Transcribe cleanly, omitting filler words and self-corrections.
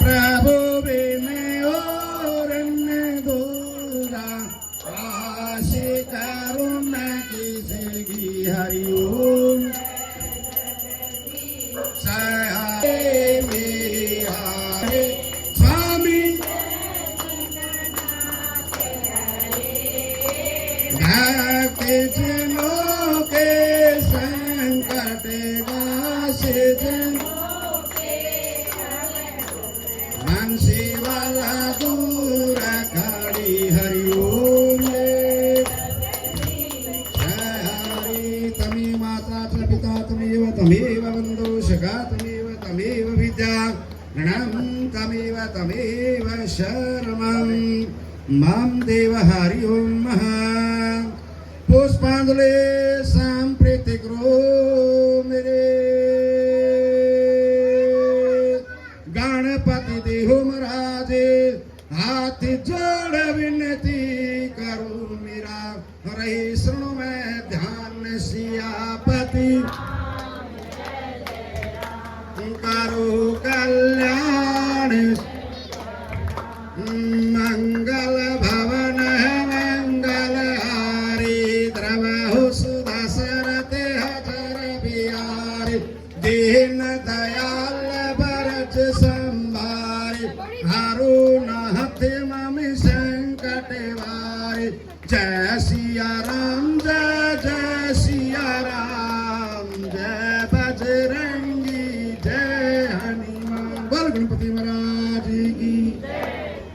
प्रभु बिन और न दूजा आशी करुणा किसी हरि ओम स्वामी भक्ति जनों के संकट गासे जन मनसी वाला दूर खड़ी हरि ओम जय हरि तमी माता च पिता तमेव तमेव बंधु सखा तमेव तमेव विद्या गणं तमेव शरणं मां देव हरि ओम पुष्पांजलि सांप्रति करो मेरे गणपति देहो महाराज हाथ जोड़ विनती करो मेरा रही सुनो मैं ध्यान सियापति करो कल्याण मंगल भवन मंगल हारी द्रवहु सुदशरथ हजर बिहारी दीन दयाल बरच संभारी हरुण हथ मम संकट वारी जय सिया राम जय